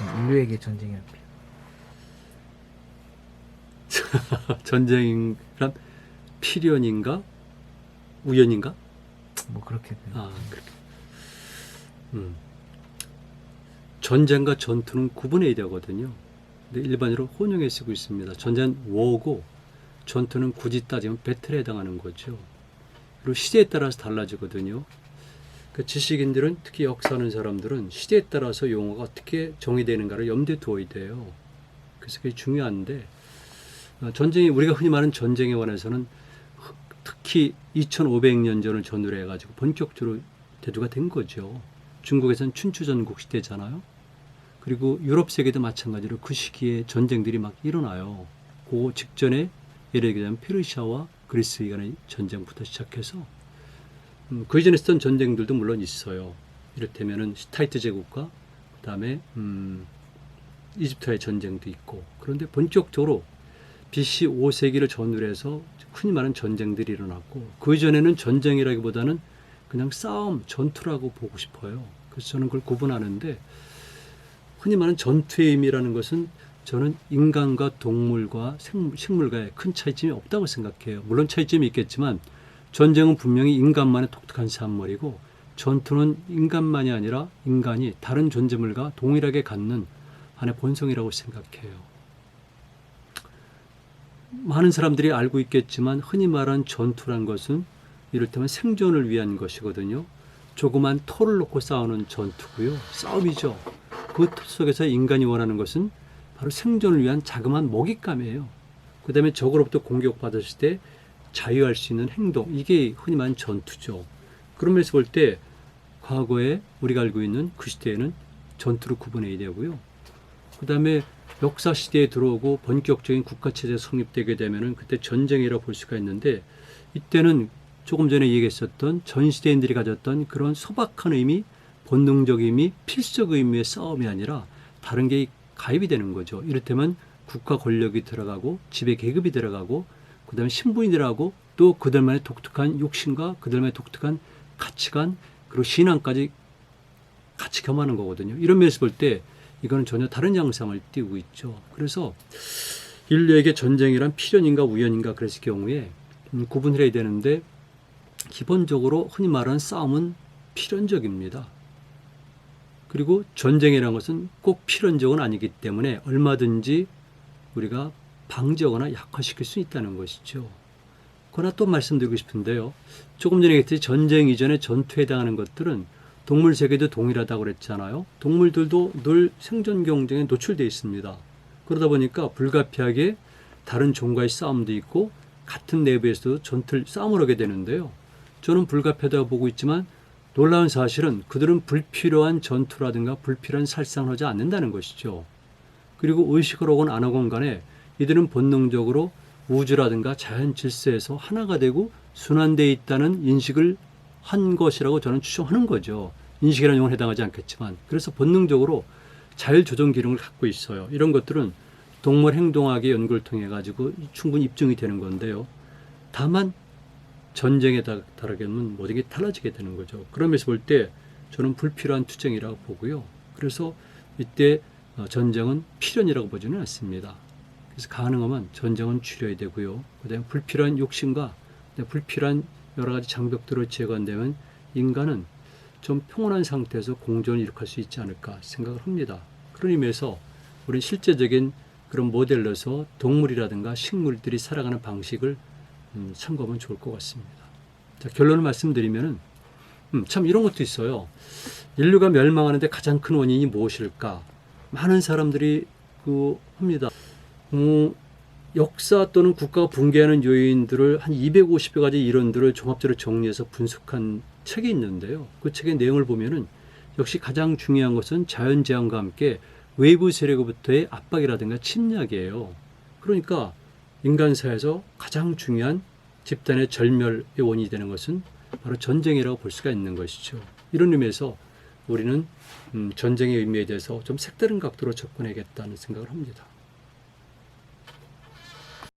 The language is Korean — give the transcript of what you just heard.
인류에게 전쟁이란 전쟁이란 필연인가? 우연인가? 뭐 그렇게 돼요. 아, 그렇게. 전쟁과 전투는 구분해야 되거든요. 근데 일반적으로 혼용해 쓰고 있습니다. 전쟁은 워고 전투는 굳이 따지면 배틀에 해당하는 거죠. 그리고 시대에 따라서 달라지거든요. 그 지식인들은, 특히 역사하는 사람들은 시대에 따라서 용어가 어떻게 정의되는가를 염두에 두어야 돼요. 그래서 그게 중요한데, 전쟁이, 우리가 흔히 말하는 전쟁에 관해서는 특히 2500년 전을 전후로 해가지고 본격적으로 대두가 된 거죠. 중국에서는 춘추전국 시대잖아요. 그리고 유럽 세계도 마찬가지로 그 시기에 전쟁들이 막 일어나요. 그 직전에 예를 들면 페르시아와 그리스 간의 전쟁부터 시작해서 그 이전에 있었던 전쟁들도 물론 있어요. 이를테면은 히타이트 제국과 그다음에 이집트와의 전쟁도 있고, 그런데 본격적으로 BC 5세기를 전후로 해서 흔히 말하는 전쟁들이 일어났고, 그 이전에는 전쟁이라기보다는 그냥 싸움, 전투라고 보고 싶어요. 그래서 저는 그걸 구분하는데, 흔히 말하는 전투의 의미라는 것은 저는 인간과 동물과 식물과의 큰 차이점이 없다고 생각해요. 물론 차이점이 있겠지만 전쟁은 분명히 인간만의 독특한 산물이고, 전투는 인간만이 아니라 인간이 다른 존재물과 동일하게 갖는 하나의 본성이라고 생각해요. 많은 사람들이 알고 있겠지만 흔히 말하는 전투란 것은 이를테면 생존을 위한 것이거든요. 조그만 터를 놓고 싸우는 전투고요. 싸움이죠. 그 틀 속에서 인간이 원하는 것은 바로 생존을 위한 자그마한 먹잇감이에요. 그 다음에 적으로부터 공격받았을 때 자유할 수 있는 행동, 이게 흔히 말하는 전투죠. 그런 면에서 볼 때 과거에 우리가 알고 있는 그 시대에는 전투를 구분해야 되고요. 그 다음에 역사 시대에 들어오고 본격적인 국가체제가 성립되게 되면은 그때 전쟁이라고 볼 수가 있는데, 이때는 조금 전에 얘기했었던 전 시대인들이 가졌던 그런 소박한 의미, 본능적 의미, 필수적 의미의 싸움이 아니라 다른 게 가입이 되는 거죠. 이를테면 국가 권력이 들어가고 지배 계급이 들어가고 그 다음에 신분이 들어가고 또 그들만의 독특한 욕심과 그들만의 독특한 가치관 그리고 신앙까지 같이 겸하는 거거든요. 이런 면에서 볼 때 이거는 전혀 다른 양상을 띠고 있죠. 그래서 인류에게 전쟁이란 필연인가 우연인가 그랬을 경우에 구분을 해야 되는데, 기본적으로 흔히 말하는 싸움은 필연적입니다. 그리고 전쟁이라는 것은 꼭 필연적은 아니기 때문에 얼마든지 우리가 방지하거나 약화시킬 수 있다는 것이죠. 그러나 또 말씀드리고 싶은데요. 조금 전에 얘기했듯이 전쟁 이전에 전투에 해당하는 것들은 동물 세계도 동일하다고 그랬잖아요. 동물들도 늘 생존 경쟁에 노출되어 있습니다. 그러다 보니까 불가피하게 다른 종과의 싸움도 있고 같은 내부에서도 싸움을 하게 되는데요. 저는 불가피하다고 보고 있지만 놀라운 사실은 그들은 불필요한 전투라든가 불필요한 살상을 하지 않는다는 것이죠. 그리고 의식을 하건 안 하건 간에 이들은 본능적으로 우주라든가 자연 질서에서 하나가 되고 순환되어 있다는 인식을 한 것이라고 저는 추정하는 거죠. 인식이라는 용어는 해당하지 않겠지만, 그래서 본능적으로 자율조정 기능을 갖고 있어요. 이런 것들은 동물 행동학의 연구를 통해 가지고 충분히 입증이 되는 건데요. 다만 전쟁에 따르면 모든 게 달라지게 되는 거죠. 그러면서 볼 때 저는 불필요한 투쟁이라고 보고요. 그래서 이때 전쟁은 필연이라고 보지는 않습니다. 그래서 가능하면 전쟁은 줄여야 되고요. 그다음에 불필요한 욕심과 불필요한 여러 가지 장벽들을 제거한다면 인간은 좀 평온한 상태에서 공존을 이룩할 수 있지 않을까 생각을 합니다. 그런 의미에서 우리는 실제적인 그런 모델로서 동물이라든가 식물들이 살아가는 방식을 참고하면 좋을 것 같습니다. 자, 결론을 말씀드리면은 참 이런 것도 있어요. 인류가 멸망하는데 가장 큰 원인이 무엇일까? 많은 사람들이 합니다. 역사 또는 국가가 붕괴하는 요인들을 한 250여 가지 이론들을 종합적으로 정리해서 분석한 책이 있는데요. 그 책의 내용을 보면은 역시 가장 중요한 것은 자연재앙과 함께 외부 세력으로부터의 압박이라든가 침략이에요. 그러니까 인간사에서 가장 중요한 집단의 절멸의 원인이 되는 것은 바로 전쟁이라고 볼 수가 있는 것이죠. 이런 의미에서 우리는 전쟁의 의미에 대해서 좀 색다른 각도로 접근해야겠다는 생각을 합니다.